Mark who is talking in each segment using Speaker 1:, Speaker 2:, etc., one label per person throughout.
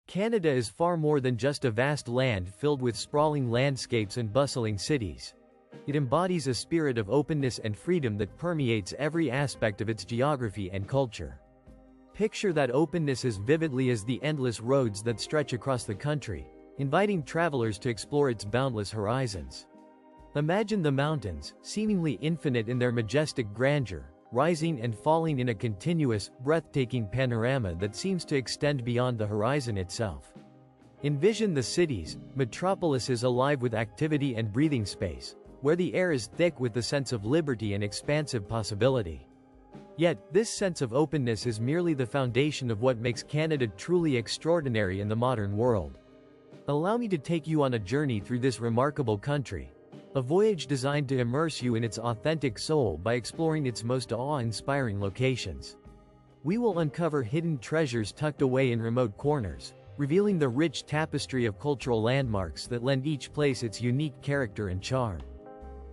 Speaker 1: Canada is far more than just a vast land filled with sprawling landscapes and bustling cities. It embodies a spirit of openness and freedom that permeates every aspect of its geography and culture. Picture that openness as vividly as the endless roads that stretch across the country, inviting travelers to explore its boundless horizons. Imagine the mountains, seemingly infinite in their majestic grandeur, rising and falling in a continuous, breathtaking panorama that seems to extend beyond the horizon itself. Envision the cities, metropolises alive with activity and breathing space, where the air is thick with the sense of liberty and expansive possibility. Yet, this sense of openness is merely the foundation of what makes Canada truly extraordinary in the modern world. Allow me to take you on a journey through this remarkable country. A voyage designed to immerse you in its authentic soul by exploring its most awe-inspiring locations. We will uncover hidden treasures tucked away in remote corners, revealing the rich tapestry of cultural landmarks that lend each place its unique character and charm.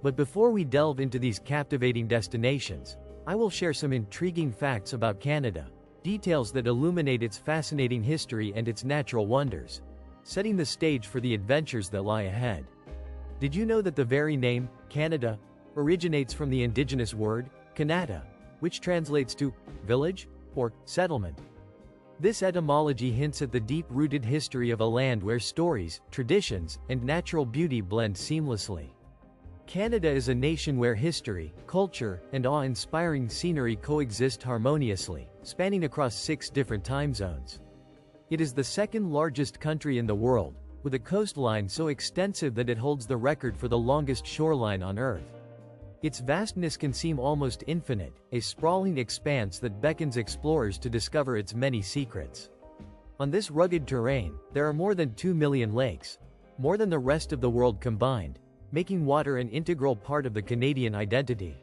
Speaker 1: But before we delve into these captivating destinations, I will share some intriguing facts about Canada, details that illuminate its fascinating history and its natural wonders, setting the stage for the adventures that lie ahead. Did you know that the very name, Canada, originates from the indigenous word, Kanata, which translates to village or settlement? This etymology hints at the deep-rooted history of a land where stories, traditions, and natural beauty blend seamlessly. Canada is a nation where history, culture, and awe-inspiring scenery coexist harmoniously, spanning across 6 different time zones. It is the second-largest country in the world, with a coastline so extensive that it holds the record for the longest shoreline on Earth. Its vastness can seem almost infinite, a sprawling expanse that beckons explorers to discover its many secrets. On this rugged terrain, there are more than 2 million lakes, more than the rest of the world combined, making water an integral part of the Canadian identity.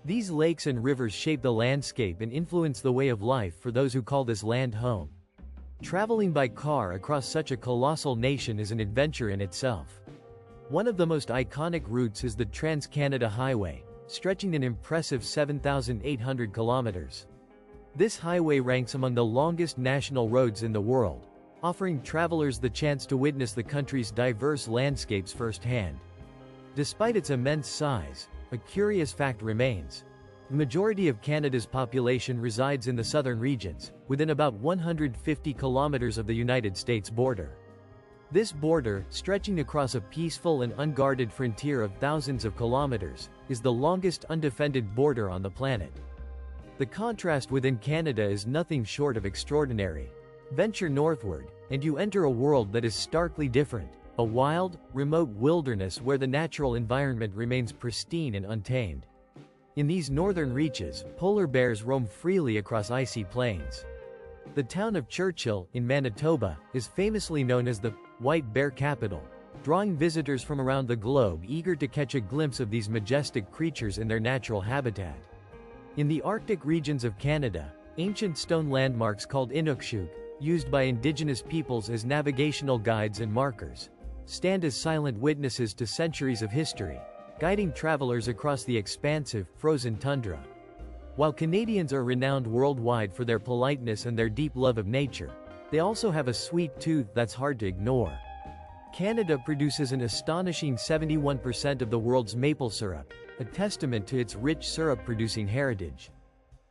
Speaker 1: These lakes and rivers shape the landscape and influence the way of life for those who call this land home. Traveling by car across such a colossal nation is an adventure in itself. One of the most iconic routes is the Trans-Canada Highway, stretching an impressive 7,800 kilometers. This highway ranks among the longest national roads in the world, offering travelers the chance to witness the country's diverse landscapes firsthand. Despite its immense size, a curious fact remains. The majority of Canada's population resides in the southern regions, within about 150 kilometers of the United States border. This border, stretching across a peaceful and unguarded frontier of thousands of kilometers, is the longest undefended border on the planet. The contrast within Canada is nothing short of extraordinary. Venture northward, and you enter a world that is starkly different, a wild, remote wilderness where the natural environment remains pristine and untamed. In these northern reaches, polar bears roam freely across icy plains. The town of Churchill, in Manitoba, is famously known as the White Bear Capital, drawing visitors from around the globe eager to catch a glimpse of these majestic creatures in their natural habitat. In the Arctic regions of Canada, ancient stone landmarks called inuksuk, used by indigenous peoples as navigational guides and markers, stand as silent witnesses to centuries of history, guiding travelers across the expansive, frozen tundra. While Canadians are renowned worldwide for their politeness and their deep love of nature, they also have a sweet tooth that's hard to ignore. Canada produces an astonishing 71% of the world's maple syrup, a testament to its rich syrup-producing heritage.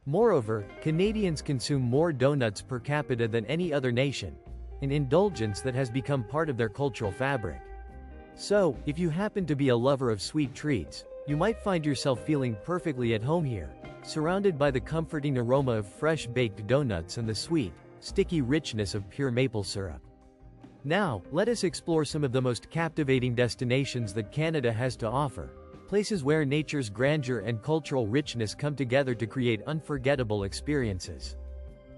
Speaker 1: Moreover, Canadians consume more donuts per capita than any other nation, an indulgence that has become part of their cultural fabric. So, if you happen to be a lover of sweet treats, you might find yourself feeling perfectly at home here, surrounded by the comforting aroma of fresh baked donuts and the sweet, sticky richness of pure maple syrup. Now, let us explore some of the most captivating destinations that Canada has to offer, places where nature's grandeur and cultural richness come together to create unforgettable experiences.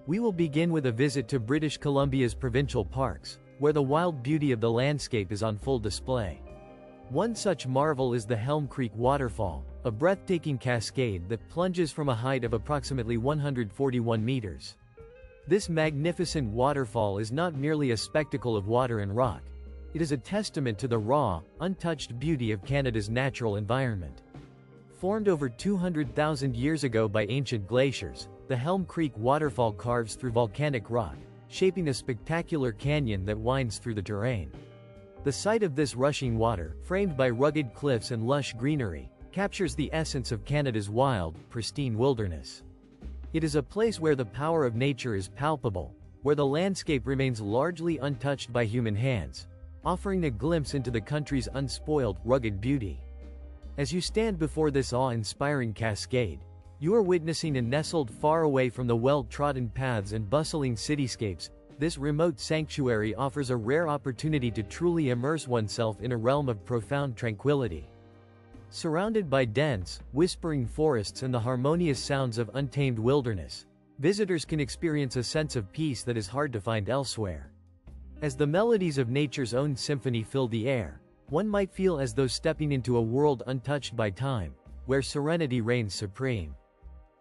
Speaker 1: We will begin with a visit to British Columbia's provincial parks, where the wild beauty of the landscape is on full display. One such marvel is the Helm Creek Waterfall, a breathtaking cascade that plunges from a height of approximately 141 meters. This magnificent waterfall is not merely a spectacle of water and rock. It is a testament to the raw, untouched beauty of Canada's natural environment. Formed over 200,000 years ago by ancient glaciers, the Helm Creek Waterfall carves through volcanic rock, shaping a spectacular canyon that winds through the terrain. The sight of this rushing water, framed by rugged cliffs and lush greenery, captures the essence of Canada's wild, pristine wilderness. It is a place where the power of nature is palpable, where the landscape remains largely untouched by human hands, offering a glimpse into the country's unspoiled, rugged beauty. As you stand before this awe-inspiring cascade, you are witnessing a nestled far away from the well-trodden paths and bustling cityscapes. This remote sanctuary offers a rare opportunity to truly immerse oneself in a realm of profound tranquility. Surrounded by dense, whispering forests and the harmonious sounds of untamed wilderness, visitors can experience a sense of peace that is hard to find elsewhere. As the melodies of nature's own symphony fill the air, one might feel as though stepping into a world untouched by time, where serenity reigns supreme.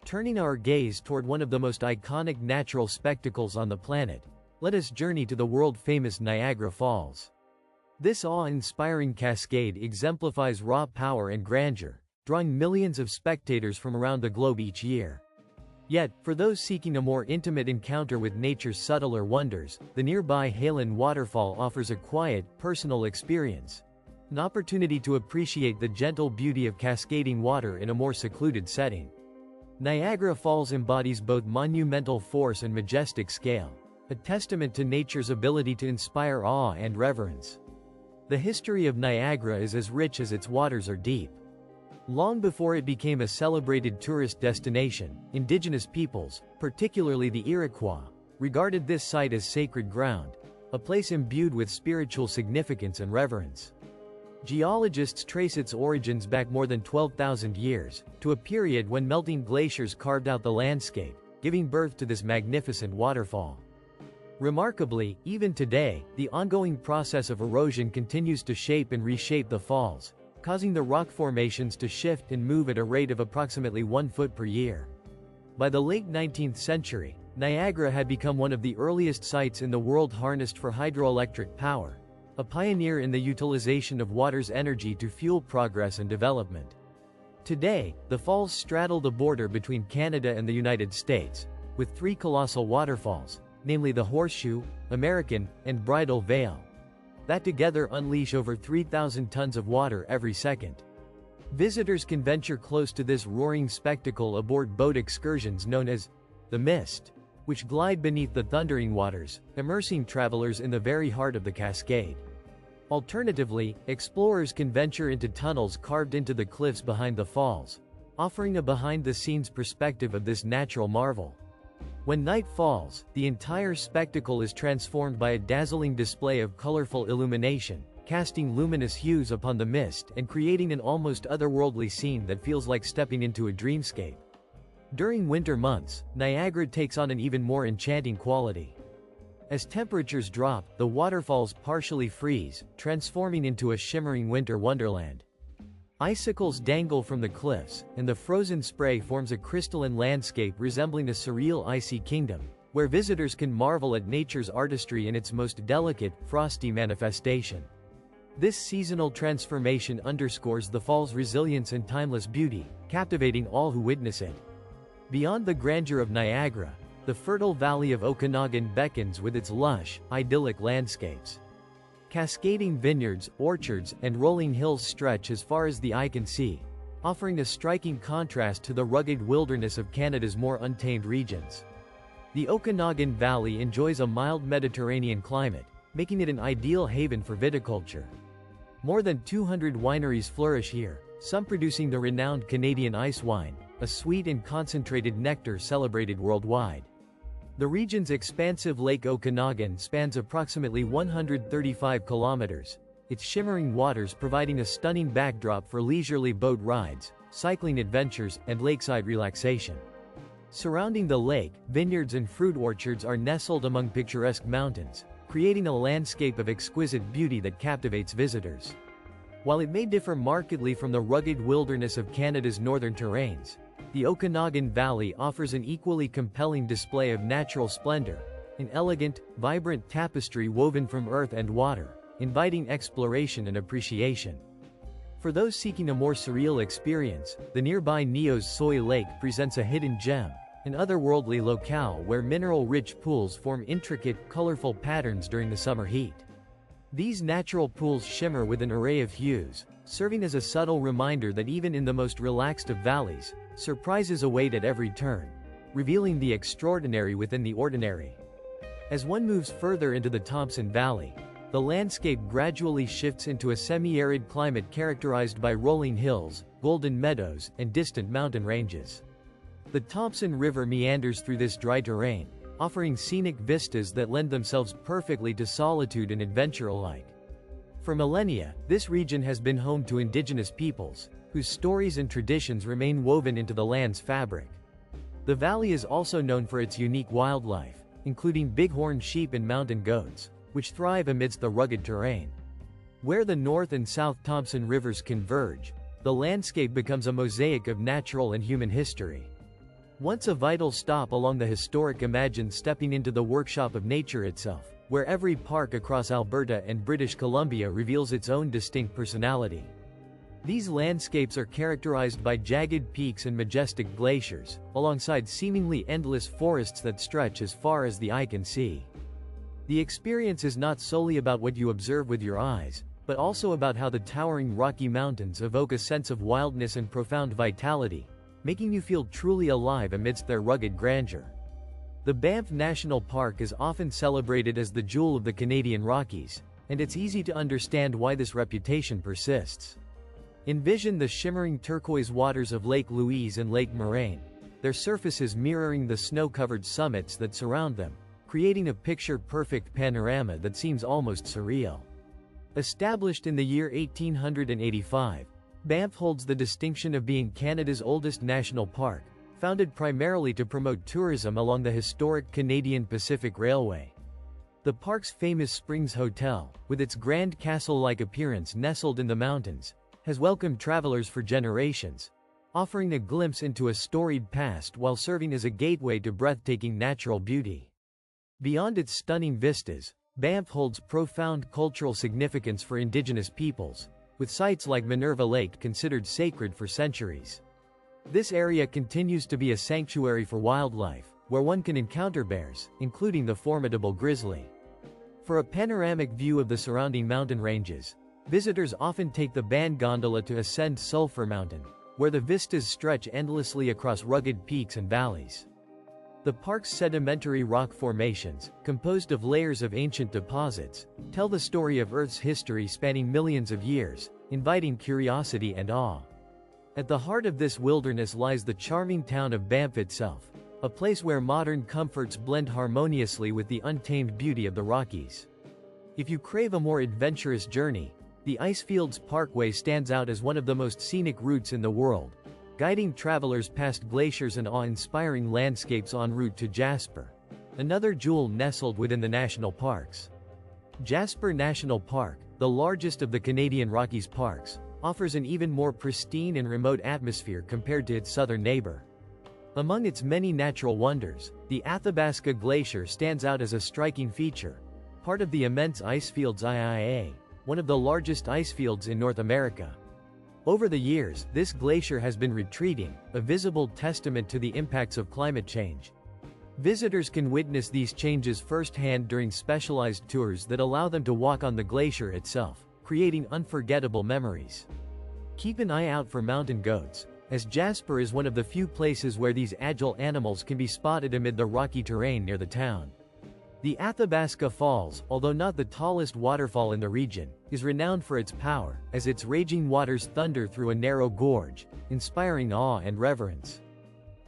Speaker 1: Turning our gaze toward one of the most iconic natural spectacles on the planet, let us journey to the world-famous Niagara Falls. This awe-inspiring cascade exemplifies raw power and grandeur, drawing millions of spectators from around the globe each year. Yet, for those seeking a more intimate encounter with nature's subtler wonders, the nearby Halen Waterfall offers a quiet, personal experience. An opportunity to appreciate the gentle beauty of cascading water in a more secluded setting. Niagara Falls embodies both monumental force and majestic scale, a testament to nature's ability to inspire awe and reverence. The history of Niagara is as rich as its waters are deep. Long before it became a celebrated tourist destination, indigenous peoples, particularly the Iroquois, regarded this site as sacred ground, a place imbued with spiritual significance and reverence. Geologists trace its origins back more than 12,000 years, to a period when melting glaciers carved out the landscape, giving birth to this magnificent waterfall. Remarkably, even today, the ongoing process of erosion continues to shape and reshape the falls, causing the rock formations to shift and move at a rate of approximately 1 foot per year. By the late 19th century, Niagara had become one of the earliest sites in the world harnessed for hydroelectric power, a pioneer in the utilization of water's energy to fuel progress and development. Today, the falls straddle the border between Canada and the United States, with 3 colossal waterfalls, namely the Horseshoe, American, and Bridal Veil, that together unleash over 3,000 tons of water every second. Visitors can venture close to this roaring spectacle aboard boat excursions known as the Mist, which glide beneath the thundering waters, immersing travelers in the very heart of the cascade. Alternatively, explorers can venture into tunnels carved into the cliffs behind the falls, offering a behind-the-scenes perspective of this natural marvel. When night falls, the entire spectacle is transformed by a dazzling display of colorful illumination, casting luminous hues upon the mist and creating an almost otherworldly scene that feels like stepping into a dreamscape. During winter months, Niagara takes on an even more enchanting quality. As temperatures drop, the waterfalls partially freeze, transforming into a shimmering winter wonderland. Icicles dangle from the cliffs, and the frozen spray forms a crystalline landscape resembling a surreal icy kingdom, where visitors can marvel at nature's artistry in its most delicate, frosty manifestation. This seasonal transformation underscores the fall's resilience and timeless beauty, captivating all who witness it. Beyond the grandeur of Niagara, the fertile valley of Okanagan beckons with its lush, idyllic landscapes. Cascading vineyards, orchards, and rolling hills stretch as far as the eye can see, offering a striking contrast to the rugged wilderness of Canada's more untamed regions. The Okanagan Valley enjoys a mild Mediterranean climate, making it an ideal haven for viticulture. More than 200 wineries flourish here, some producing the renowned Canadian ice wine, a sweet and concentrated nectar celebrated worldwide. The region's expansive Lake Okanagan spans approximately 135 kilometers, its shimmering waters providing a stunning backdrop for leisurely boat rides, cycling adventures, and lakeside relaxation. Surrounding the lake, vineyards and fruit orchards are nestled among picturesque mountains, creating a landscape of exquisite beauty that captivates visitors. While it may differ markedly from the rugged wilderness of Canada's northern terrains, the Okanagan Valley offers an equally compelling display of natural splendor, an elegant, vibrant tapestry woven from earth and water, inviting exploration and appreciation. For those seeking a more surreal experience, the nearby Neos Soy Lake presents a hidden gem, an otherworldly locale where mineral-rich pools form intricate, colorful patterns during the summer heat. These natural pools shimmer with an array of hues, serving as a subtle reminder that even in the most relaxed of valleys, surprises await at every turn, revealing the extraordinary within the ordinary. As one moves further into the Thompson Valley, the landscape gradually shifts into a semi-arid climate characterized by rolling hills, golden meadows, and distant mountain ranges. The Thompson River meanders through this dry terrain, offering scenic vistas that lend themselves perfectly to solitude and adventure alike. For millennia, this region has been home to indigenous peoples, whose stories and traditions remain woven into the land's fabric. The valley is also known for its unique wildlife, including bighorn sheep and mountain goats, which thrive amidst the rugged terrain. Where the North and South Thompson rivers converge, the landscape becomes a mosaic of natural and human history. Once a vital stop along the historic, imagine stepping into the workshop of nature itself, where every park across Alberta and British Columbia reveals its own distinct personality. These landscapes are characterized by jagged peaks and majestic glaciers, alongside seemingly endless forests that stretch as far as the eye can see. The experience is not solely about what you observe with your eyes, but also about how the towering Rocky Mountains evoke a sense of wildness and profound vitality, making you feel truly alive amidst their rugged grandeur. The Banff National Park is often celebrated as the jewel of the Canadian Rockies, and it's easy to understand why this reputation persists. Envision the shimmering turquoise waters of Lake Louise and Lake Moraine, their surfaces mirroring the snow-covered summits that surround them, creating a picture-perfect panorama that seems almost surreal. Established in the year 1885, Banff holds the distinction of being Canada's oldest national park, founded primarily to promote tourism along the historic Canadian Pacific Railway. The park's famous Springs Hotel, with its grand castle-like appearance nestled in the mountains, has welcomed travelers for generations, offering a glimpse into a storied past while serving as a gateway to breathtaking natural beauty. Beyond its stunning vistas, Banff holds profound cultural significance for Indigenous peoples, with sites like Minerva Lake considered sacred for centuries. This area continues to be a sanctuary for wildlife, where one can encounter bears, including the formidable grizzly. For a panoramic view of the surrounding mountain ranges, visitors often take the Ban Gondola to ascend Sulphur Mountain, where the vistas stretch endlessly across rugged peaks and valleys. The park's sedimentary rock formations, composed of layers of ancient deposits, tell the story of Earth's history spanning millions of years, inviting curiosity and awe. At the heart of this wilderness lies the charming town of Banff itself, a place where modern comforts blend harmoniously with the untamed beauty of the Rockies. If you crave a more adventurous journey, the Icefields Parkway stands out as one of the most scenic routes in the world, guiding travelers past glaciers and awe-inspiring landscapes en route to Jasper, another jewel nestled within the national parks. Jasper National Park, the largest of the Canadian Rockies parks, offers an even more pristine and remote atmosphere compared to its southern neighbor. Among its many natural wonders, the Athabasca Glacier stands out as a striking feature, part of the immense Icefields IIA, one of the largest ice fields in North America. Over the years, this glacier has been retreating, a visible testament to the impacts of climate change. Visitors can witness these changes firsthand during specialized tours that allow them to walk on the glacier itself, creating unforgettable memories. Keep an eye out for mountain goats, as Jasper is one of the few places where these agile animals can be spotted amid the rocky terrain near the town. The Athabasca Falls, although not the tallest waterfall in the region, is renowned for its power, as its raging waters thunder through a narrow gorge, inspiring awe and reverence.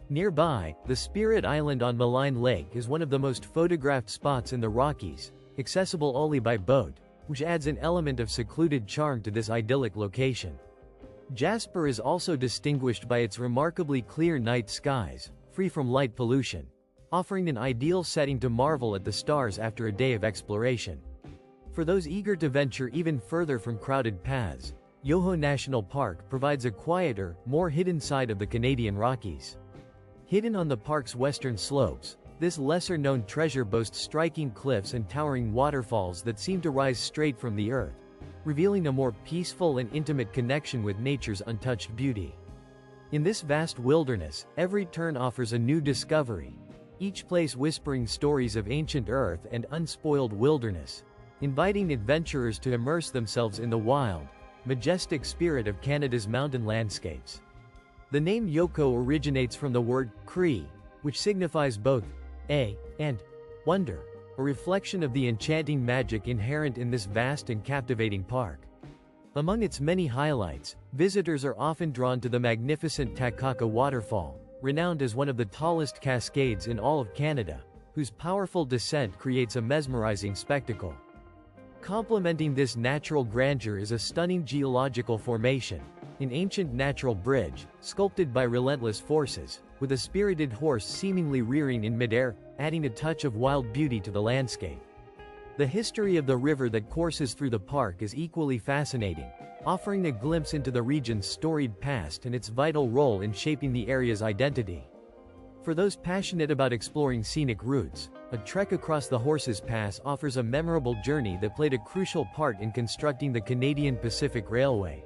Speaker 1: Nearby, the Spirit Island on Malign Lake is one of the most photographed spots in the Rockies, accessible only by boat, which adds an element of secluded charm to this idyllic location. Jasper is also distinguished by its remarkably clear night skies, free from light pollution, offering an ideal setting to marvel at the stars after a day of exploration. For those eager to venture even further from crowded paths, Yoho National Park provides a quieter, more hidden side of the Canadian Rockies. Hidden on the park's western slopes, this lesser-known treasure boasts striking cliffs and towering waterfalls that seem to rise straight from the earth, revealing a more peaceful and intimate connection with nature's untouched beauty. In this vast wilderness, every turn offers a new discovery, each place whispering stories of ancient earth and unspoiled wilderness, inviting adventurers to immerse themselves in the wild, majestic spirit of Canada's mountain landscapes. The name Yoko originates from the word Cree, which signifies both awe and wonder, a reflection of the enchanting magic inherent in this vast and captivating park. Among its many highlights, visitors are often drawn to the magnificent Takaka waterfall, renowned as one of the tallest cascades in all of Canada, whose powerful descent creates a mesmerizing spectacle. Complementing this natural grandeur is a stunning geological formation, an ancient natural bridge, sculpted by relentless forces, with a spirited horse seemingly rearing in midair, adding a touch of wild beauty to the landscape. The history of the river that courses through the park is equally fascinating, offering a glimpse into the region's storied past and its vital role in shaping the area's identity. For those passionate about exploring scenic routes, a trek across the Horses Pass offers a memorable journey that played a crucial part in constructing the Canadian Pacific Railway.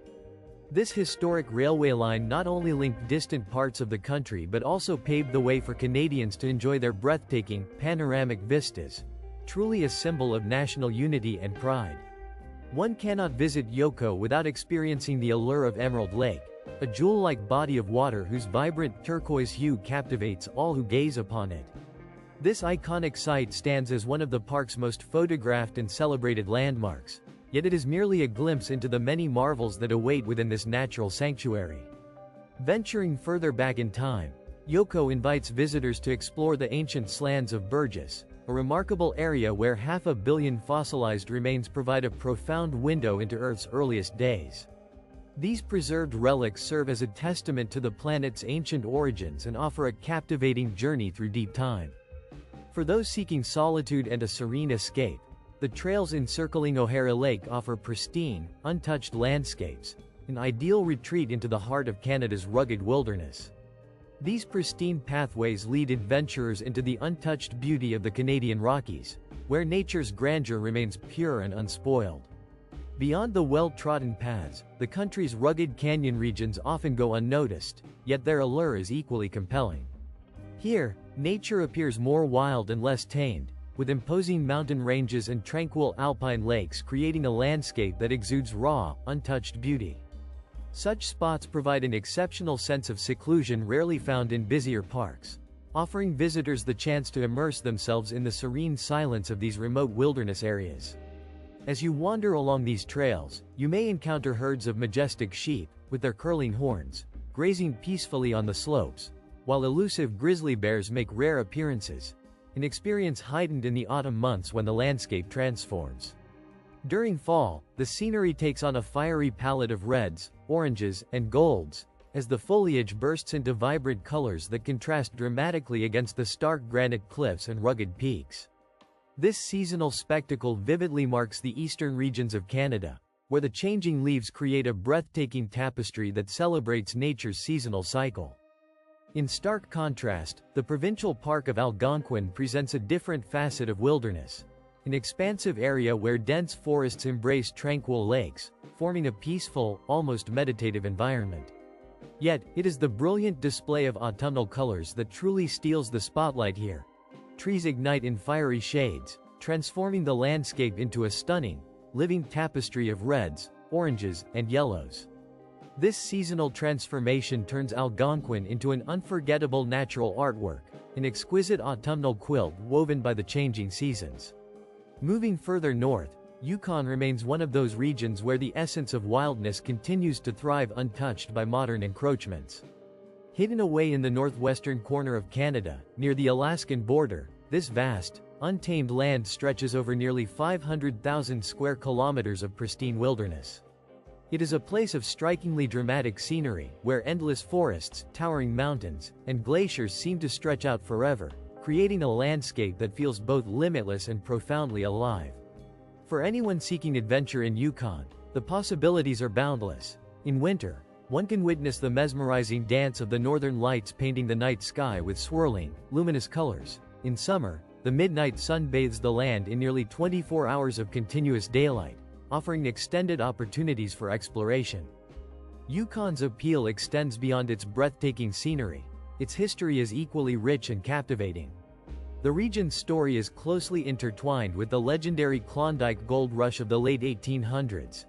Speaker 1: This historic railway line not only linked distant parts of the country but also paved the way for Canadians to enjoy their breathtaking, panoramic vistas, truly a symbol of national unity and pride. One cannot visit Yoko without experiencing the allure of Emerald Lake, a jewel-like body of water whose vibrant turquoise hue captivates all who gaze upon it. This iconic site stands as one of the park's most photographed and celebrated landmarks, yet it is merely a glimpse into the many marvels that await within this natural sanctuary. Venturing further back in time, Yoko invites visitors to explore the ancient Slans of Burgess, a remarkable area where 500 million fossilized remains provide a profound window into Earth's earliest days. These preserved relics serve as a testament to the planet's ancient origins and offer a captivating journey through deep time. For those seeking solitude and a serene escape, the trails encircling O'Hara Lake offer pristine, untouched landscapes, an ideal retreat into the heart of Canada's rugged wilderness. These pristine pathways lead adventurers into the untouched beauty of the Canadian Rockies, where nature's grandeur remains pure and unspoiled. Beyond the well-trodden paths, the country's rugged canyon regions often go unnoticed, yet their allure is equally compelling. Here, nature appears more wild and less tamed, with imposing mountain ranges and tranquil alpine lakes creating a landscape that exudes raw, untouched beauty. Such spots provide an exceptional sense of seclusion rarely found in busier parks, offering visitors the chance to immerse themselves in the serene silence of these remote wilderness areas. As you wander along these trails, you may encounter herds of majestic sheep, with their curling horns, grazing peacefully on the slopes, while elusive grizzly bears make rare appearances, an experience heightened in the autumn months when the landscape transforms. During fall, the scenery takes on a fiery palette of reds, oranges, and golds, as the foliage bursts into vibrant colors that contrast dramatically against the stark granite cliffs and rugged peaks. This seasonal spectacle vividly marks the eastern regions of Canada, where the changing leaves create a breathtaking tapestry that celebrates nature's seasonal cycle. In stark contrast, the provincial park of Algonquin presents a different facet of wilderness, an expansive area where dense forests embrace tranquil lakes, forming a peaceful, almost meditative environment. Yet, it is the brilliant display of autumnal colors that truly steals the spotlight here. Trees ignite in fiery shades, transforming the landscape into a stunning, living tapestry of reds, oranges, and yellows. This seasonal transformation turns Algonquin into an unforgettable natural artwork, an exquisite autumnal quilt woven by the changing seasons. Moving further north, Yukon remains one of those regions where the essence of wildness continues to thrive untouched by modern encroachments. Hidden away in the northwestern corner of Canada, near the Alaskan border, this vast, untamed land stretches over nearly 500,000 square kilometers of pristine wilderness. It is a place of strikingly dramatic scenery, where endless forests, towering mountains, and glaciers seem to stretch out forever, creating a landscape that feels both limitless and profoundly alive. For anyone seeking adventure in Yukon, the possibilities are boundless. In winter, one can witness the mesmerizing dance of the northern lights painting the night sky with swirling, luminous colors. In summer, the midnight sun bathes the land in nearly 24 hours of continuous daylight, offering extended opportunities for exploration. Yukon's appeal extends beyond its breathtaking scenery. Its history is equally rich and captivating. The region's story is closely intertwined with the legendary Klondike Gold Rush of the late 1800s,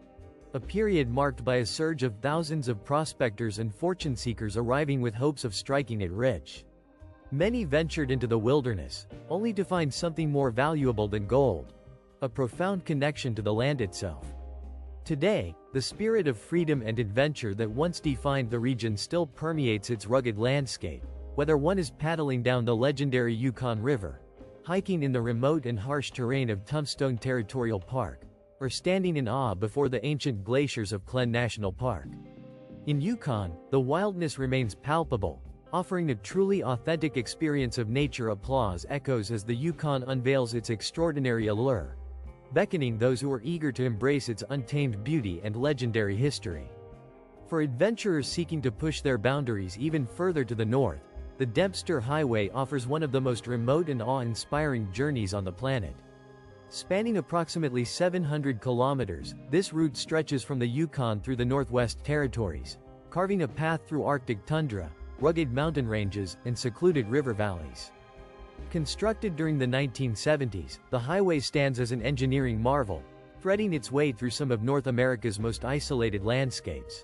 Speaker 1: a period marked by a surge of thousands of prospectors and fortune-seekers arriving with hopes of striking it rich. Many ventured into the wilderness, only to find something more valuable than gold: a profound connection to the land itself. Today, the spirit of freedom and adventure that once defined the region still permeates its rugged landscape, whether one is paddling down the legendary Yukon River, hiking in the remote and harsh terrain of Tombstone Territorial Park, or standing in awe before the ancient glaciers of Banff National Park. In Yukon, the wildness remains palpable, offering a truly authentic experience of nature. Applause echoes as the Yukon unveils its extraordinary allure, beckoning those who are eager to embrace its untamed beauty and legendary history. For adventurers seeking to push their boundaries even further to the north, the Dempster Highway offers one of the most remote and awe-inspiring journeys on the planet. Spanning approximately 700 kilometers, this route stretches from the Yukon through the Northwest Territories, carving a path through Arctic tundra, rugged mountain ranges, and secluded river valleys. Constructed during the 1970s, the highway stands as an engineering marvel, threading its way through some of North America's most isolated landscapes.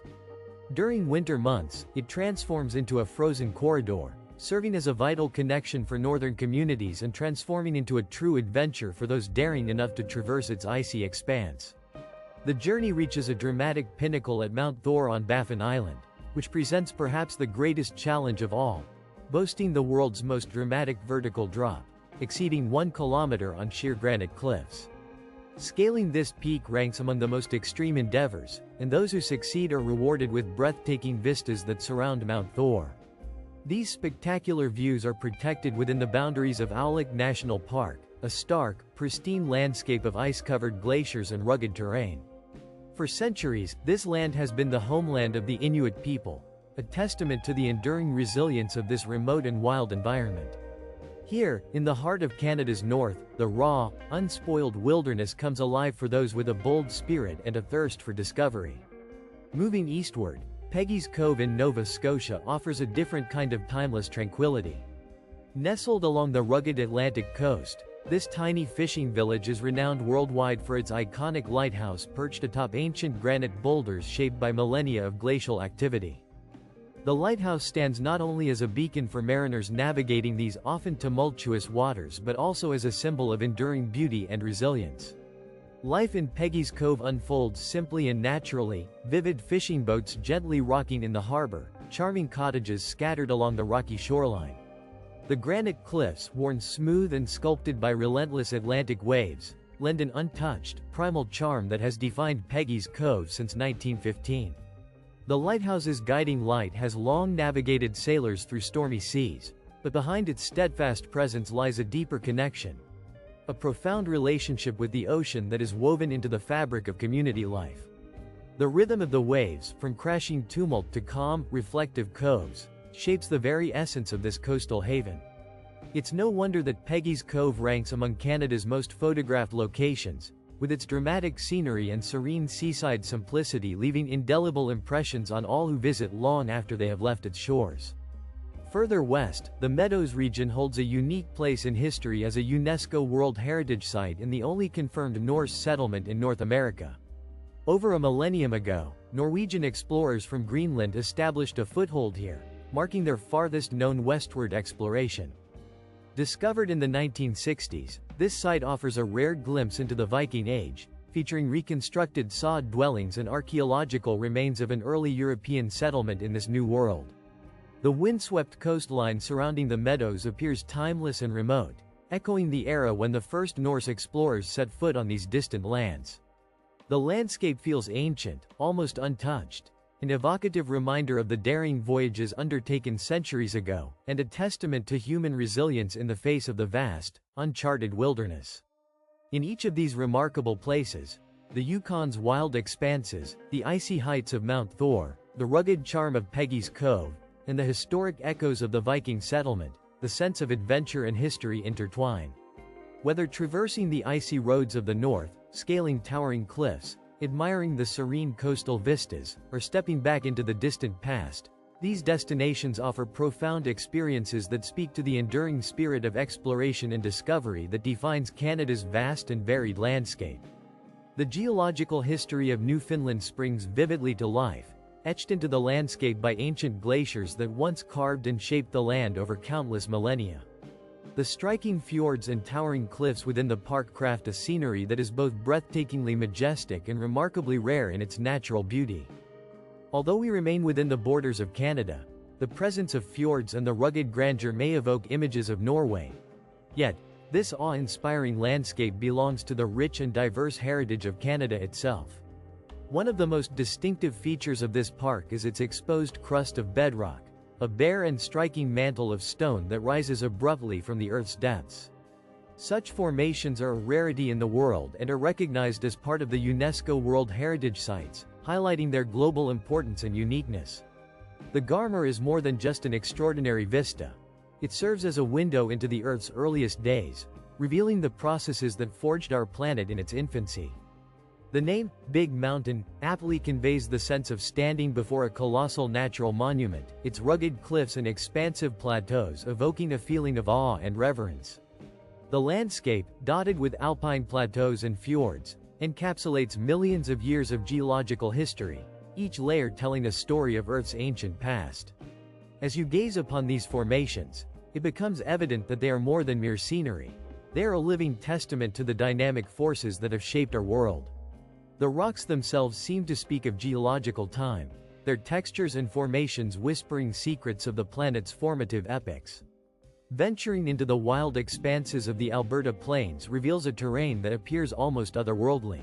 Speaker 1: During winter months, it transforms into a frozen corridor, serving as a vital connection for northern communities and transforming into a true adventure for those daring enough to traverse its icy expanse. The journey reaches a dramatic pinnacle at Mount Thor on Baffin Island, which presents perhaps the greatest challenge of all, boasting the world's most dramatic vertical drop, exceeding 1 kilometer on sheer granite cliffs. Scaling this peak ranks among the most extreme endeavors, and those who succeed are rewarded with breathtaking vistas that surround Mount Thor. These spectacular views are protected within the boundaries of Banff National Park, a stark, pristine landscape of ice-covered glaciers and rugged terrain. For centuries, this land has been the homeland of the Inuit people, a testament to the enduring resilience of this remote and wild environment. Here, in the heart of Canada's north, the raw, unspoiled wilderness comes alive for those with a bold spirit and a thirst for discovery. Moving eastward, Peggy's Cove in Nova Scotia offers a different kind of timeless tranquility. Nestled along the rugged Atlantic coast, this tiny fishing village is renowned worldwide for its iconic lighthouse perched atop ancient granite boulders shaped by millennia of glacial activity. The lighthouse stands not only as a beacon for mariners navigating these often tumultuous waters but also as a symbol of enduring beauty and resilience. Life in Peggy's Cove unfolds simply and naturally, vivid fishing boats gently rocking in the harbor, charming cottages scattered along the rocky shoreline. The granite cliffs, worn smooth and sculpted by relentless Atlantic waves, lend an untouched, primal charm that has defined Peggy's Cove since 1915. The lighthouse's guiding light has long navigated sailors through stormy seas, but behind its steadfast presence lies a deeper connection, a profound relationship with the ocean that is woven into the fabric of community life. The rhythm of the waves, from crashing tumult to calm, reflective coves, shapes the very essence of this coastal haven. It's no wonder that Peggy's Cove ranks among Canada's most photographed locations, with its dramatic scenery and serene seaside simplicity leaving indelible impressions on all who visit long after they have left its shores. Further west, the Meadows region holds a unique place in history as a UNESCO World Heritage Site and the only confirmed Norse settlement in North America. Over a millennium ago, Norwegian explorers from Greenland established a foothold here, marking their farthest known westward exploration. Discovered in the 1960s, this site offers a rare glimpse into the Viking Age, featuring reconstructed sod dwellings and archaeological remains of an early European settlement in this new world. The windswept coastline surrounding the meadows appears timeless and remote, echoing the era when the first Norse explorers set foot on these distant lands. The landscape feels ancient, almost untouched, an evocative reminder of the daring voyages undertaken centuries ago, and a testament to human resilience in the face of the vast, uncharted wilderness. In each of these remarkable places, the Yukon's wild expanses, the icy heights of Mount Thor, the rugged charm of Peggy's Cove, and the historic echoes of the Viking settlement, the sense of adventure and history intertwine. Whether traversing the icy roads of the north, scaling towering cliffs, admiring the serene coastal vistas, or stepping back into the distant past. These destinations offer profound experiences that speak to the enduring spirit of exploration and discovery that defines Canada's vast and varied landscape. The geological history of Newfoundland springs vividly to life, etched into the landscape by ancient glaciers that once carved and shaped the land over countless millennia. The striking fjords and towering cliffs within the park craft a scenery that is both breathtakingly majestic and remarkably rare in its natural beauty. Although we remain within the borders of Canada, the presence of fjords and the rugged grandeur may evoke images of Norway. Yet, this awe-inspiring landscape belongs to the rich and diverse heritage of Canada itself. One of the most distinctive features of this park is its exposed crust of bedrock, a bare and striking mantle of stone that rises abruptly from the Earth's depths. Such formations are a rarity in the world and are recognized as part of the UNESCO World Heritage Sites, highlighting their global importance and uniqueness. The Garmer is more than just an extraordinary vista. It serves as a window into the Earth's earliest days, revealing the processes that forged our planet in its infancy. The name, Big Mountain, aptly conveys the sense of standing before a colossal natural monument, its rugged cliffs and expansive plateaus evoking a feeling of awe and reverence. The landscape, dotted with alpine plateaus and fjords, encapsulates millions of years of geological history, each layer telling a story of Earth's ancient past. As you gaze upon these formations, it becomes evident that they are more than mere scenery. They are a living testament to the dynamic forces that have shaped our world. The rocks themselves seem to speak of geological time, their textures and formations whispering secrets of the planet's formative epochs. Venturing into the wild expanses of the Alberta Plains reveals a terrain that appears almost otherworldly.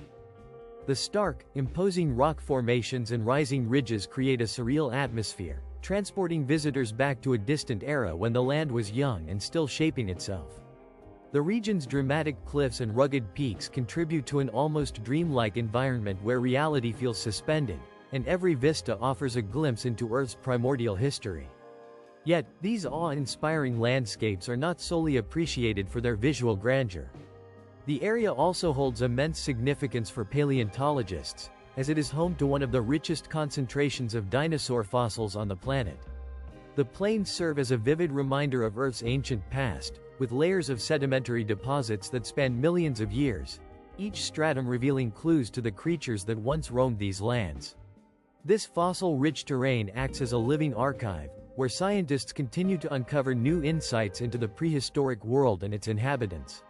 Speaker 1: The stark, imposing rock formations and rising ridges create a surreal atmosphere, transporting visitors back to a distant era when the land was young and still shaping itself. The region's dramatic cliffs and rugged peaks contribute to an almost dreamlike environment where reality feels suspended, and every vista offers a glimpse into Earth's primordial history. Yet, these awe-inspiring landscapes are not solely appreciated for their visual grandeur. The area also holds immense significance for paleontologists, as it is home to one of the richest concentrations of dinosaur fossils on the planet. The plains serve as a vivid reminder of Earth's ancient past, with layers of sedimentary deposits that span millions of years, each stratum revealing clues to the creatures that once roamed these lands. This fossil-rich terrain acts as a living archive, where scientists continue to uncover new insights into the prehistoric world and its inhabitants.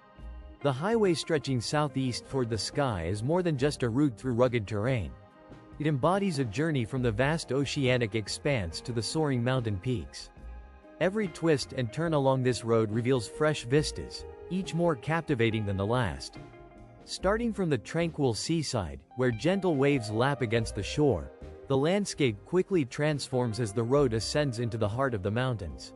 Speaker 1: The highway stretching southeast toward the sky is more than just a route through rugged terrain. It embodies a journey from the vast oceanic expanse to the soaring mountain peaks. Every twist and turn along this road reveals fresh vistas, each more captivating than the last. Starting from the tranquil seaside, where gentle waves lap against the shore, the landscape quickly transforms as the road ascends into the heart of the mountains.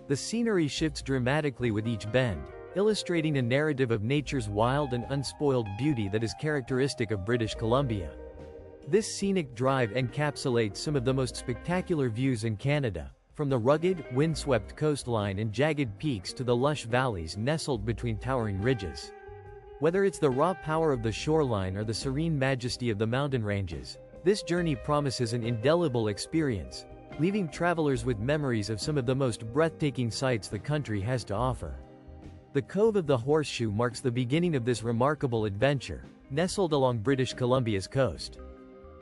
Speaker 1: The scenery shifts dramatically with each bend, illustrating a narrative of nature's wild and unspoiled beauty that is characteristic of British Columbia. This scenic drive encapsulates some of the most spectacular views in Canada, from the rugged, windswept coastline and jagged peaks to the lush valleys nestled between towering ridges. Whether it's the raw power of the shoreline or the serene majesty of the mountain ranges, this journey promises an indelible experience, leaving travelers with memories of some of the most breathtaking sights the country has to offer. The Cove of the Horseshoe marks the beginning of this remarkable adventure, nestled along British Columbia's coast.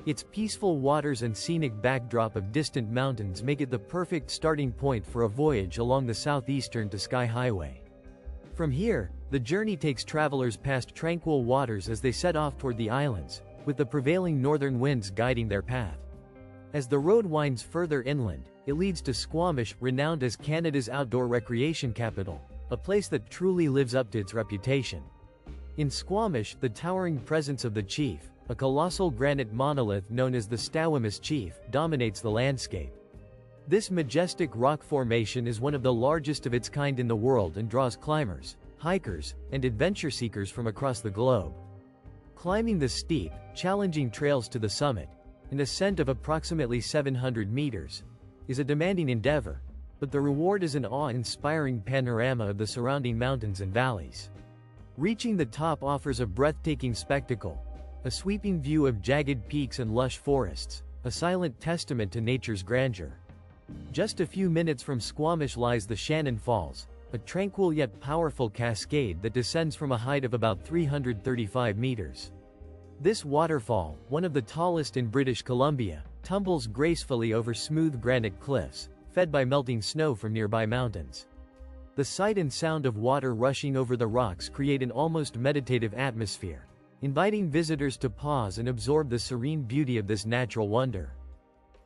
Speaker 1: Its peaceful waters and scenic backdrop of distant mountains make it the perfect starting point for a voyage along the southeastern to Sky Highway. From here, the journey takes travelers past tranquil waters as they set off toward the islands, with the prevailing northern winds guiding their path. As the road winds further inland, it leads to Squamish, renowned as Canada's outdoor recreation capital, a place that truly lives up to its reputation. In Squamish, the towering presence of the Chief, a colossal granite monolith known as the Stawamis Chief, dominates the landscape. This majestic rock formation is one of the largest of its kind in the world and draws climbers, hikers, and adventure seekers from across the globe. Climbing the steep, challenging trails to the summit, an ascent of approximately 700 meters, is a demanding endeavor, but the reward is an awe-inspiring panorama of the surrounding mountains and valleys. Reaching the top offers a breathtaking spectacle, a sweeping view of jagged peaks and lush forests, a silent testament to nature's grandeur. Just a few minutes from Squamish lies the Shannon Falls, a tranquil yet powerful cascade that descends from a height of about 335 meters. This waterfall, one of the tallest in British Columbia, tumbles gracefully over smooth granite cliffs, fed by melting snow from nearby mountains. The sight and sound of water rushing over the rocks create an almost meditative atmosphere, inviting visitors to pause and absorb the serene beauty of this natural wonder.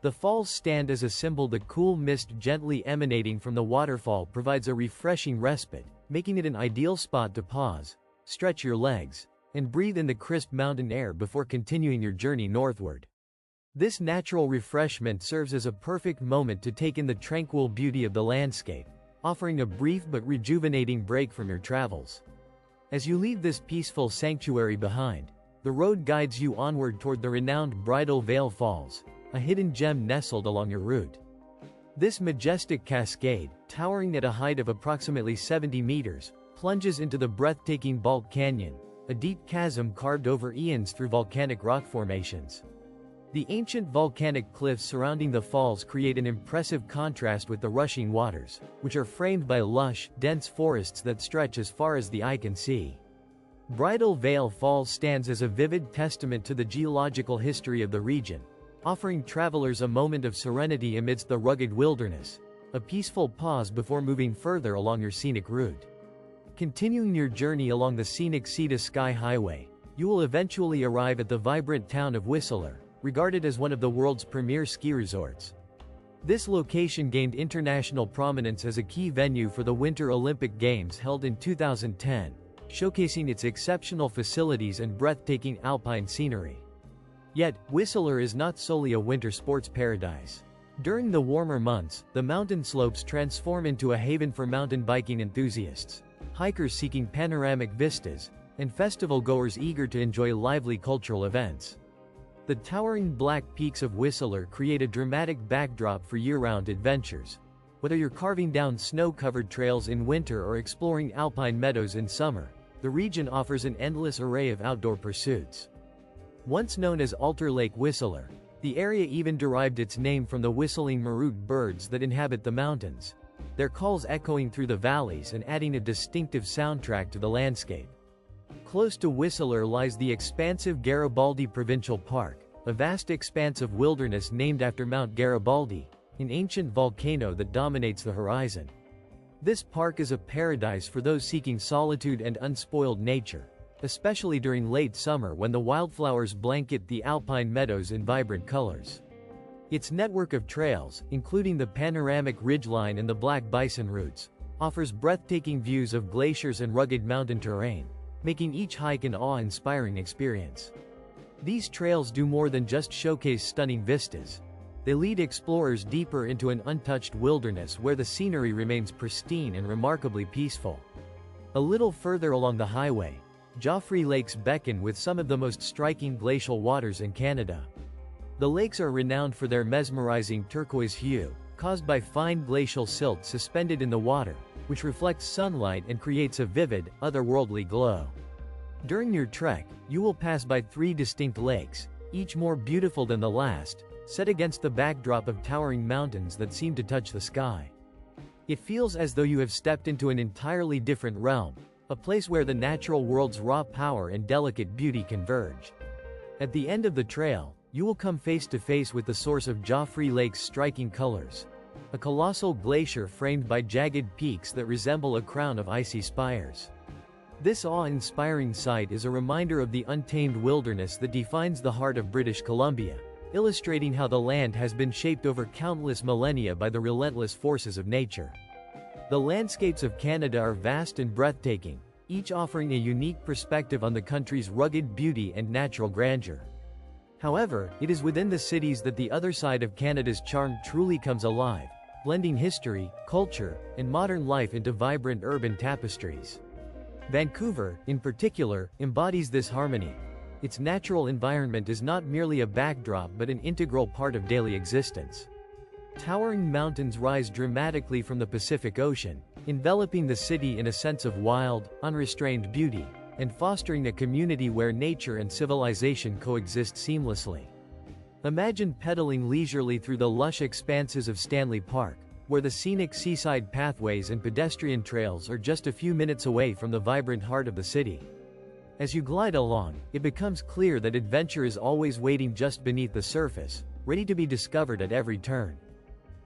Speaker 1: The falls stand as a symbol. The cool mist gently emanating from the waterfall provides a refreshing respite, making it an ideal spot to pause, stretch your legs, and breathe in the crisp mountain air before continuing your journey northward. This natural refreshment serves as a perfect moment to take in the tranquil beauty of the landscape, offering a brief but rejuvenating break from your travels. As you leave this peaceful sanctuary behind, the road guides you onward toward the renowned Bridal Veil Falls, a hidden gem nestled along your route. This majestic cascade, towering at a height of approximately 70 meters, plunges into the breathtaking Balt Canyon, a deep chasm carved over eons through volcanic rock formations. The ancient volcanic cliffs surrounding the falls create an impressive contrast with the rushing waters, which are framed by lush, dense forests that stretch as far as the eye can see. Bridal Veil Falls stands as a vivid testament to the geological history of the region, offering travelers a moment of serenity amidst the rugged wilderness, a peaceful pause before moving further along your scenic route. Continuing your journey along the scenic Sea to Sky Highway, you will eventually arrive at the vibrant town of Whistler, regarded as one of the world's premier ski resorts. This location gained international prominence as a key venue for the Winter Olympic Games held in 2010, showcasing its exceptional facilities and breathtaking alpine scenery. Yet, Whistler is not solely a winter sports paradise. During the warmer months, the mountain slopes transform into a haven for mountain biking enthusiasts, hikers seeking panoramic vistas, and festival-goers eager to enjoy lively cultural events. The towering black peaks of Whistler create a dramatic backdrop for year-round adventures. Whether you're carving down snow-covered trails in winter or exploring alpine meadows in summer, the region offers an endless array of outdoor pursuits. Once known as Alter Lake Whistler, the area even derived its name from the whistling maroot birds that inhabit the mountains, their calls echoing through the valleys and adding a distinctive soundtrack to the landscape. Close to Whistler lies the expansive Garibaldi Provincial Park, a vast expanse of wilderness named after Mount Garibaldi, an ancient volcano that dominates the horizon. This park is a paradise for those seeking solitude and unspoiled nature, especially during late summer when the wildflowers blanket the alpine meadows in vibrant colors. Its network of trails, including the panoramic ridgeline and the Black Bison routes, offers breathtaking views of glaciers and rugged mountain terrain, making each hike an awe-inspiring experience. These trails do more than just showcase stunning vistas. They lead explorers deeper into an untouched wilderness where the scenery remains pristine and remarkably peaceful. A little further along the highway, Joffre Lakes beckon with some of the most striking glacial waters in Canada. The lakes are renowned for their mesmerizing turquoise hue, caused by fine glacial silt suspended in the water, which reflects sunlight and creates a vivid, otherworldly glow. During your trek, you will pass by 3 distinct lakes, each more beautiful than the last, set against the backdrop of towering mountains that seem to touch the sky. It feels as though you have stepped into an entirely different realm, a place where the natural world's raw power and delicate beauty converge. At the end of the trail, you will come face to face with the source of Joffre Lake's striking colors, a colossal glacier framed by jagged peaks that resemble a crown of icy spires. This awe-inspiring sight is a reminder of the untamed wilderness that defines the heart of British Columbia, illustrating how the land has been shaped over countless millennia by the relentless forces of nature. The landscapes of Canada are vast and breathtaking, each offering a unique perspective on the country's rugged beauty and natural grandeur. However, it is within the cities that the other side of Canada's charm truly comes alive, blending history, culture, and modern life into vibrant urban tapestries. Vancouver, in particular, embodies this harmony. Its natural environment is not merely a backdrop but an integral part of daily existence. Towering mountains rise dramatically from the Pacific Ocean, enveloping the city in a sense of wild, unrestrained beauty, and fostering a community where nature and civilization coexist seamlessly. Imagine pedaling leisurely through the lush expanses of Stanley Park, where the scenic seaside pathways and pedestrian trails are just a few minutes away from the vibrant heart of the city. As you glide along, it becomes clear that adventure is always waiting just beneath the surface, ready to be discovered at every turn.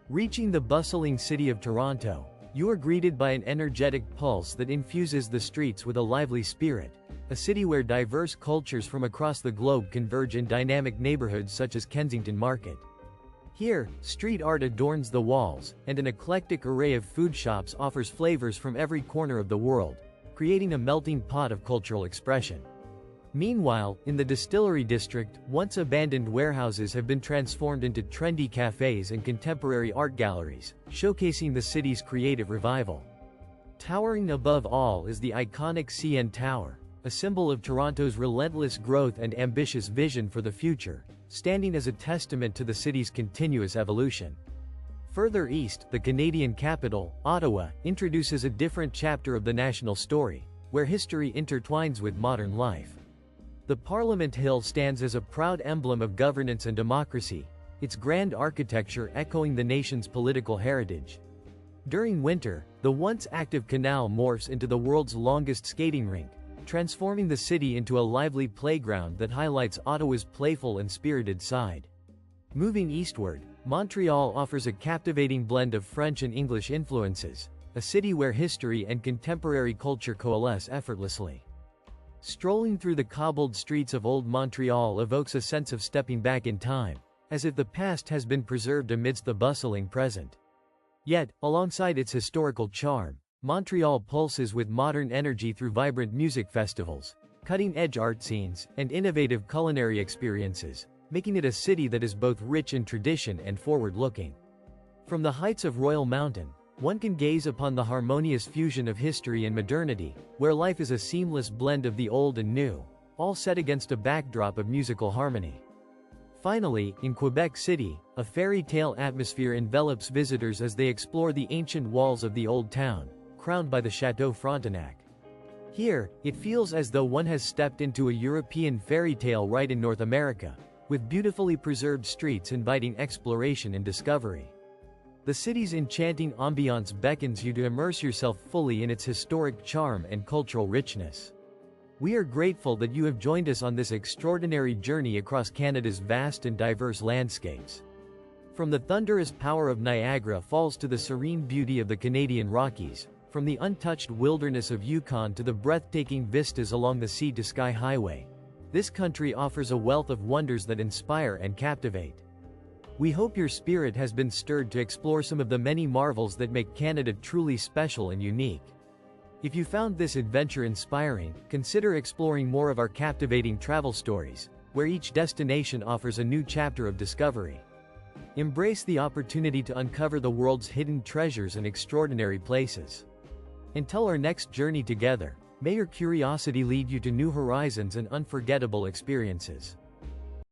Speaker 1: Reaching the bustling city of Toronto, you are greeted by an energetic pulse that infuses the streets with a lively spirit, a city where diverse cultures from across the globe converge in dynamic neighborhoods such as Kensington Market. Here, street art adorns the walls, and an eclectic array of food shops offers flavors from every corner of the world, creating a melting pot of cultural expression. Meanwhile, in the Distillery District, once abandoned warehouses have been transformed into trendy cafes and contemporary art galleries, showcasing the city's creative revival. Towering above all is the iconic CN Tower, a symbol of Toronto's relentless growth and ambitious vision for the future, standing as a testament to the city's continuous evolution. Further east, the Canadian capital, Ottawa, introduces a different chapter of the national story, where history intertwines with modern life. The Parliament Hill stands as a proud emblem of governance and democracy, its grand architecture echoing the nation's political heritage. During winter, the once active canal morphs into the world's longest skating rink, transforming the city into a lively playground that highlights Ottawa's playful and spirited side. Moving eastward, Montreal offers a captivating blend of French and English influences, a city where history and contemporary culture coalesce effortlessly. Strolling through the cobbled streets of Old Montreal evokes a sense of stepping back in time, as if the past has been preserved amidst the bustling present. Yet, alongside its historical charm, Montreal pulses with modern energy through vibrant music festivals, cutting-edge art scenes, and innovative culinary experiences, making it a city that is both rich in tradition and forward-looking. From the heights of Royal Mountain, one can gaze upon the harmonious fusion of history and modernity, where life is a seamless blend of the old and new, all set against a backdrop of musical harmony. Finally, in Quebec City, a fairy tale atmosphere envelops visitors as they explore the ancient walls of the Old Town, crowned by the Chateau Frontenac. Here, it feels as though one has stepped into a European fairy tale right in North America, with beautifully preserved streets inviting exploration and discovery. The city's enchanting ambiance beckons you to immerse yourself fully in its historic charm and cultural richness. We are grateful that you have joined us on this extraordinary journey across Canada's vast and diverse landscapes. From the thunderous power of Niagara Falls to the serene beauty of the Canadian Rockies, from the untouched wilderness of Yukon to the breathtaking vistas along the sea-to-sky highway, this country offers a wealth of wonders that inspire and captivate. We hope your spirit has been stirred to explore some of the many marvels that make Canada truly special and unique. If you found this adventure inspiring, consider exploring more of our captivating travel stories, where each destination offers a new chapter of discovery. Embrace the opportunity to uncover the world's hidden treasures and extraordinary places. Until our next journey together, may your curiosity lead you to new horizons and unforgettable experiences.